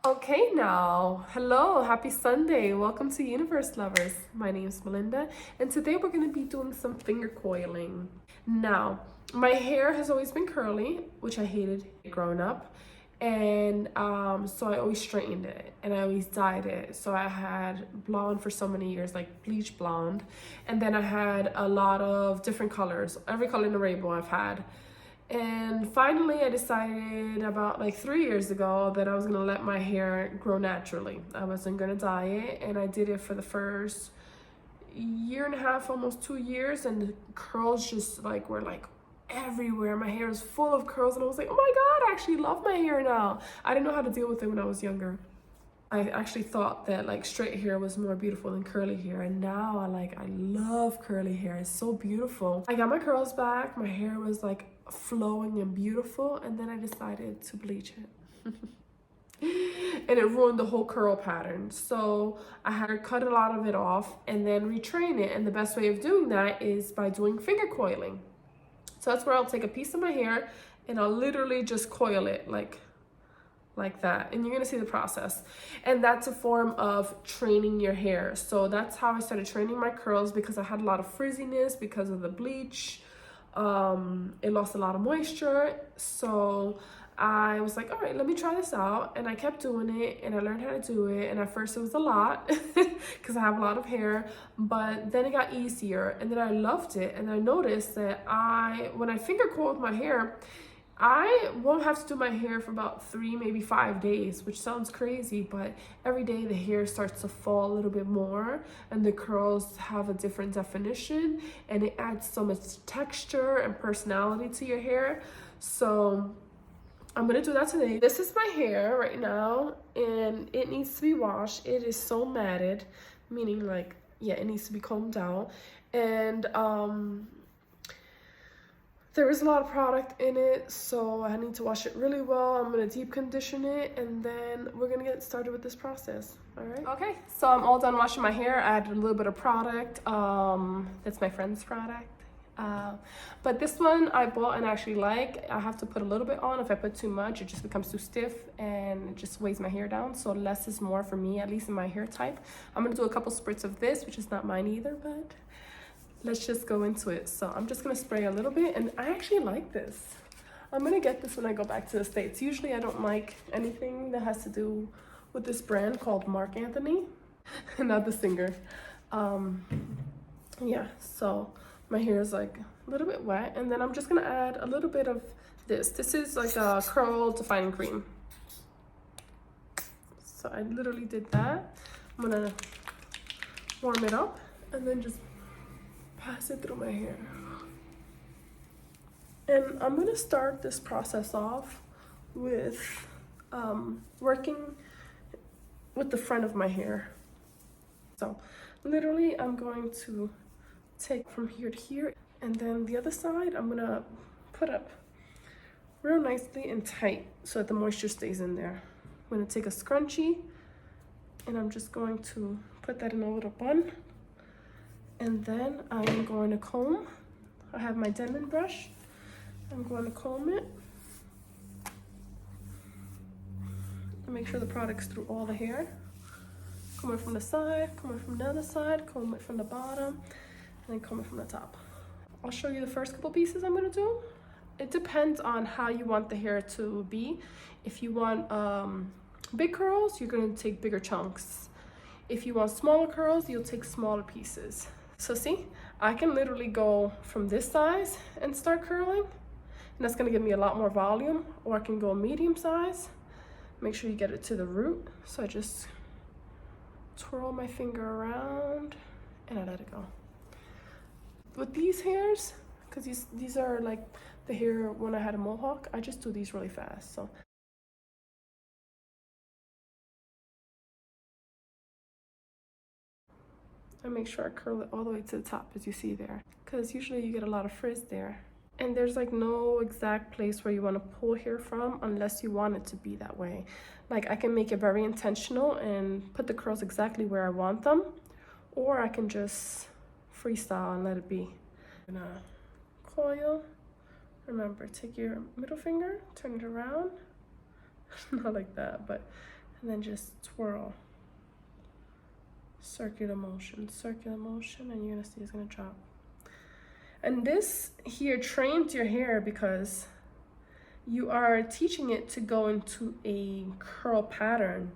Okay, now, hello, happy Sunday. Welcome to Universe Lovers. My name is Melinda, and today we're going to be doing some finger coiling. Now, my hair has always been curly, which I hated growing up, and so I always straightened it and I always dyed it. So I had blonde for so many years, like bleach blonde, and then I had a lot of different colors, every color in the rainbow I've had. And finally, I decided about like 3 years ago that I was gonna let my hair grow naturally. I wasn't gonna dye it, and I did it for the first year and a half, almost 2 years, and the curls just like were like everywhere. My hair was full of curls, and I was like, oh my god, I actually love my hair now. I didn't know how to deal with it when I was younger. I actually thought that like straight hair was more beautiful than curly hair, and now I love curly hair. It's so beautiful. I got my curls back, my hair was like flowing and beautiful, and then I decided to bleach it. And it ruined the whole curl pattern. So I had to cut a lot of it off and then retrain it, and the best way of doing that is by doing finger coiling. So that's where I'll take a piece of my hair and I'll literally just coil it like that, and you're gonna see the process. And that's a form of training your hair. So that's how I started training my curls, because I had a lot of frizziness because of the bleach. It lost a lot of moisture, so I was like, all right, let me try this out. And I kept doing it, and I learned how to do it. And at first it was a lot because I have a lot of hair, but then it got easier, and then I loved it. And I noticed that when I finger coil with my hair, I won't have to do my hair for about 3, maybe 5 days, which sounds crazy, but every day the hair starts to fall a little bit more, and the curls have a different definition, and it adds so much texture and personality to your hair. So I'm gonna do that today. This is my hair right now, and it needs to be washed. It is so matted, meaning like, yeah, it needs to be combed out. And there is a lot of product in it, so I need to wash it really well. I'm gonna deep condition it, and then we're gonna get started with this process. All right. Okay, so I'm all done washing my hair. I added a little bit of product. That's my friend's product. But this one I bought and actually like. I have to put a little bit on. If I put too much, it just becomes too stiff and it just weighs my hair down. So less is more for me, at least in my hair type. I'm gonna do a couple spritz of this, which is not mine either, but let's just go into it. So I'm just gonna spray a little bit, and I actually like this. I'm gonna get this when I go back to the States. Usually I don't like anything that has to do with this brand called Mark Anthony, not the singer. Yeah, so my hair is like a little bit wet, and then I'm just gonna add a little bit of this. This is like a curl defining cream. So I literally did that. I'm gonna warm it up and then just pass it through my hair. And I'm gonna start this process off with working with the front of my hair. So literally I'm going to take from here to here, and then the other side I'm gonna put up real nicely and tight so that the moisture stays in there. I'm gonna take a scrunchie, and I'm just going to put that in a little bun. And then I'm going to comb. I have my Denman brush. I'm going to comb it and make sure the product's through all the hair. Comb it from the side, comb it from the other side, comb it from the bottom, and then comb it from the top. I'll show you the first couple pieces I'm gonna do. It depends on how you want the hair to be. If you want big curls, you're gonna take bigger chunks. If you want smaller curls, you'll take smaller pieces. So see, I can literally go from this size and start curling, and that's gonna give me a lot more volume, or I can go medium size. Make sure you get it to the root. So I just twirl my finger around and I let it go. With these hairs, because these are like the hair when I had a mohawk, I just do these really fast. So I make sure I curl it all the way to the top, as you see there, because usually you get a lot of frizz there. And there's like no exact place where you want to pull hair from unless you want it to be that way. Like I can make it very intentional and put the curls exactly where I want them, or I can just freestyle and let it be. I'm gonna coil. Remember, take your middle finger, turn it around. Not like that, but and then just twirl. Circular motion, and you're gonna see it's gonna drop. And this here trains your hair because you are teaching it to go into a curl pattern.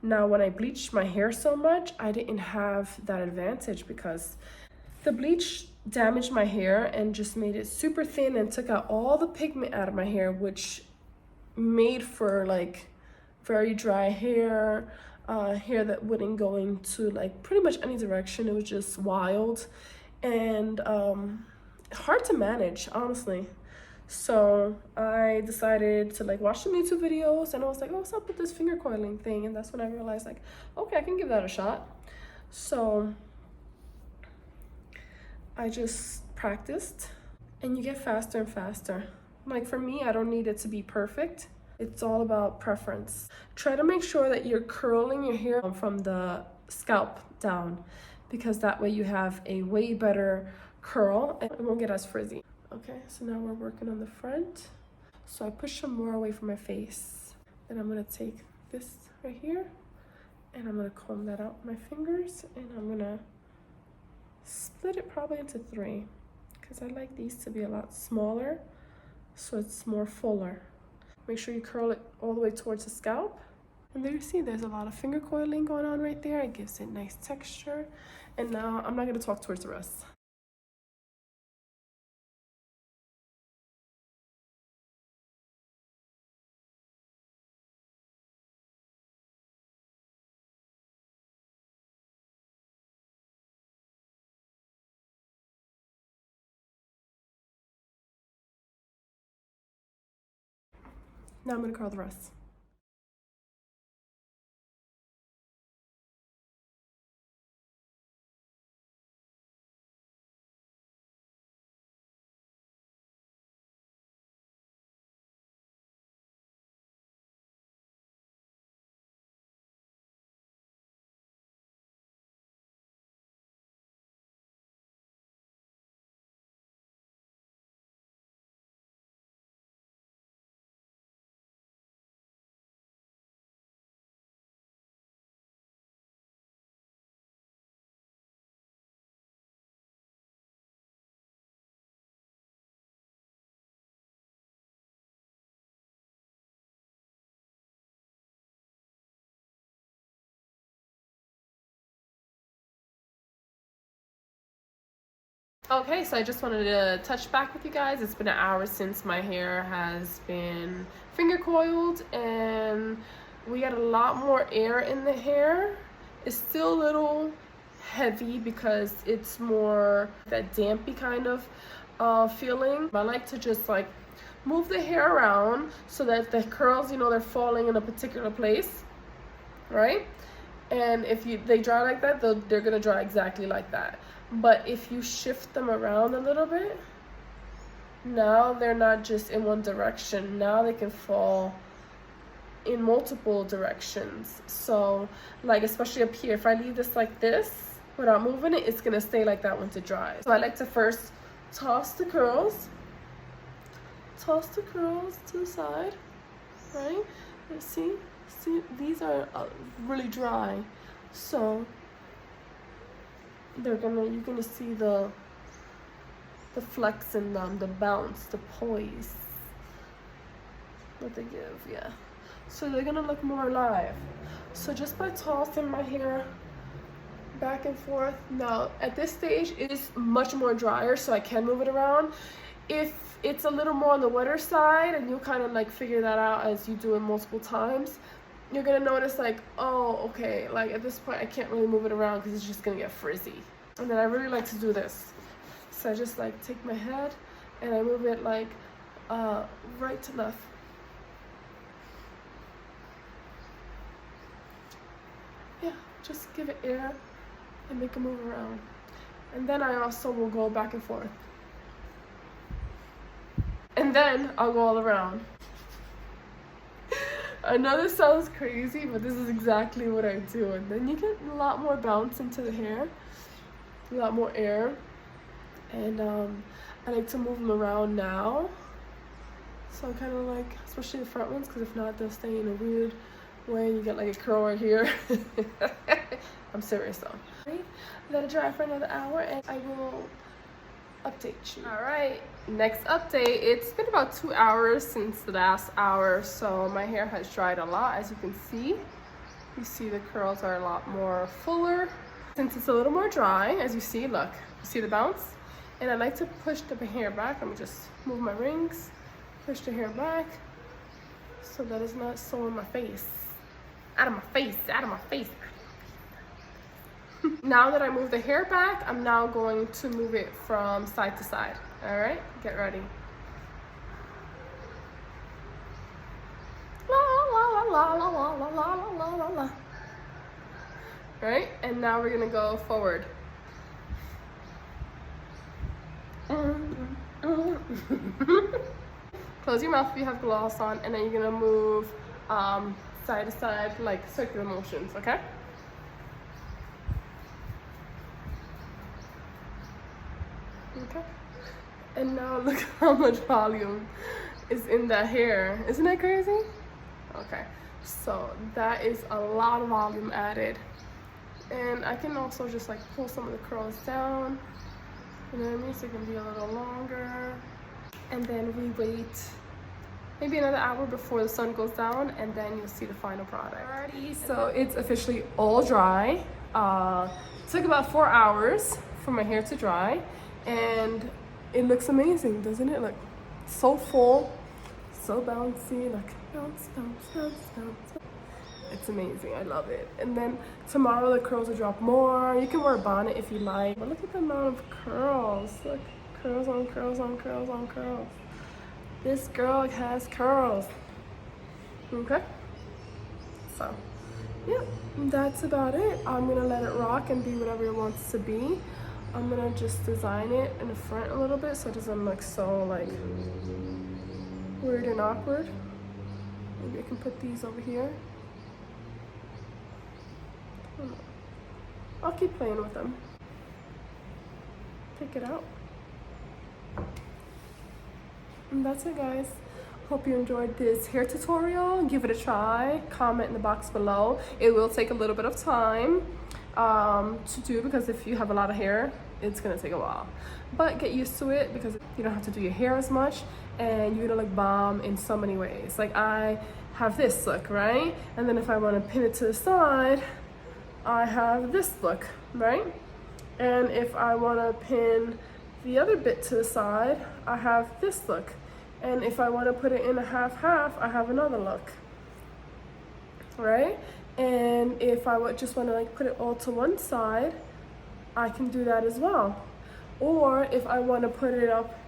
Now, when I bleached my hair so much, I didn't have that advantage because the bleach damaged my hair and just made it super thin and took out all the pigment out of my hair, which made for like very dry hair, hair that wouldn't go into like pretty much any direction. It was just wild and hard to manage, honestly. So I decided to like watch some YouTube videos, and I was like, oh, what's up with this finger coiling thing? And that's when I realized like, okay, I can give that a shot. So I just practiced, and you get faster and faster. Like for me, I don't need it to be perfect. It's all about preference. Try to make sure that you're curling your hair from the scalp down, because that way you have a way better curl and it won't get as frizzy. Okay, so now we're working on the front. So I push some more away from my face. Then I'm gonna take this right here and I'm gonna comb that out with my fingers, and I'm gonna split it probably into 3 because I like these to be a lot smaller so it's more fuller. Make sure you curl it all the way towards the scalp. And there you see there's a lot of finger coiling going on right there. It gives it nice texture. And now I'm not gonna talk towards the rest. Now I'm gonna curl the rest. Okay, so I just wanted to touch back with you guys. It's been an hour since my hair has been finger coiled, and we got a lot more air in the hair. It's still a little heavy because it's more that dampy kind of feeling. I like to just like move the hair around so that the curls, you know, they're falling in a particular place, right? And if they dry like that, they're gonna dry exactly like that. But if you shift them around a little bit, now they're not just in one direction. Now they can fall in multiple directions. So like especially up here, if I leave this like this without moving it, it's gonna stay like that once it dries. So I like to first toss the curls to the side, right? And see, these are really dry, so you're gonna see the flex in them, the bounce, the poise that they give, yeah. So they're gonna look more alive. So just by tossing my hair back and forth. Now at this stage it is much more drier, so I can move it around. If it's a little more on the wetter side, and you'll kind of like figure that out as you do it multiple times, you're gonna notice like, oh, okay, like at this point I can't really move it around because it's just gonna get frizzy. And then I really like to do this. So I just like take my head and I move it like right to left. Yeah, just give it air and make it move around. And then I also will go back and forth. And then I'll go all around. I know this sounds crazy, but this is exactly what I do. And then you get a lot more bounce into the hair, a lot more air. And I like to move them around now. So I kind of like, especially the front ones, because if not, they'll stay in a weird when you get like a curl right here. I'm serious though. Right? Let it dry for another hour and I will update you. All right, next update. It's been about 2 hours since the last hour, so my hair has dried a lot. As you can see, you see the curls are a lot more fuller. Since it's a little more dry, as you see, look, you see the bounce? And I like to push the hair back. Let me just move my rings, push the hair back so that it's not so in my face. Out of my face, out of my face. Now that I move the hair back, I'm now going to move it from side to side. All right, get ready. La la la la la la la la la la. All right, and now we're gonna go forward. Close your mouth if you have gloss on, and then you're gonna move side to side, like circular motions, okay? Okay. And now look how much volume is in that hair. Isn't that crazy? Okay, so that is a lot of volume added. And I can also just like pull some of the curls down. You know what I mean? So it can be a little longer. And then we wait maybe another hour before the sun goes down, and then you'll see the final product. Alrighty, so it's officially all dry. It took about 4 hours for my hair to dry, and it looks amazing, doesn't it? Look, so full, so bouncy, like bounce, bounce, bounce, bounce. It's amazing, I love it. And then tomorrow the curls will drop more. You can wear a bonnet if you like, but look at the amount of curls. Look, curls on curls on curls on curls. This girl has curls. Okay, so yeah, that's about it. I'm gonna let it rock and be whatever it wants to be. I'm gonna just design it in the front a little bit so it doesn't look so like weird and awkward. Maybe I can put these over here. I'll keep playing with them. Pick it out. And that's it, guys. Hope you enjoyed this hair tutorial. Give it a try. Comment in the box below. It will take a little bit of time to do, because if you have a lot of hair, it's gonna take a while. But get used to it, because you don't have to do your hair as much, and you're gonna look bomb in so many ways. Like I have this look, right? And then if I want to pin it to the side, I have this look, right? And if I want to pin the other bit to the side, I have this look. And if I want to put it in a half-half, I have another look, right? And if I would just want to like put it all to one side, I can do that as well. Or if I want to put it up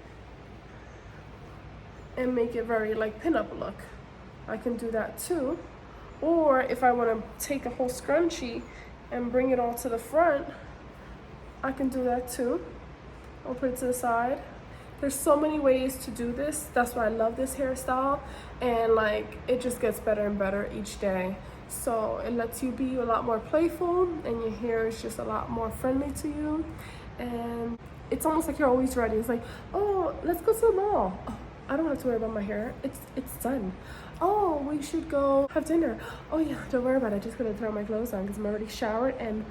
and make it very like pin-up look, I can do that too. Or if I want to take a whole scrunchie and bring it all to the front, I can do that too. I'll put it to the side. There's so many ways to do this. That's why I love this hairstyle, and like it just gets better and better each day. So it lets you be a lot more playful, and your hair is just a lot more friendly to you, and it's almost like you're always ready. It's like, oh, let's go to the mall. Oh, I don't have to worry about my hair. It's done. Oh, we should go have dinner. Oh yeah, don't worry about it. Just gonna throw my clothes on because I'm already showered and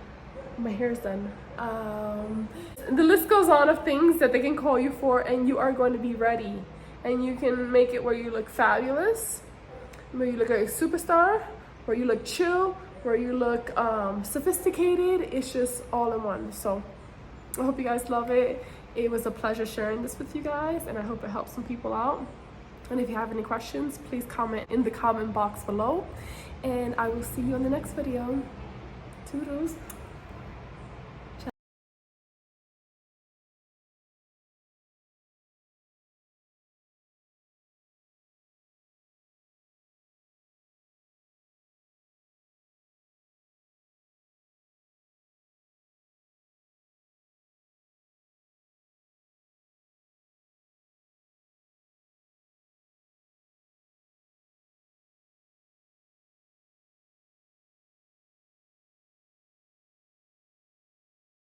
my hair's done. The list goes on of things that they can call you for, and you are going to be ready. And you can make it where you look fabulous, where you look like a superstar, where you look chill, where you look sophisticated. It's just all in one. So I hope you guys love it. It was a pleasure sharing this with you guys, and I hope it helps some people out. And if you have any questions, please comment in the comment box below, and I will see you in the next video. Toodles.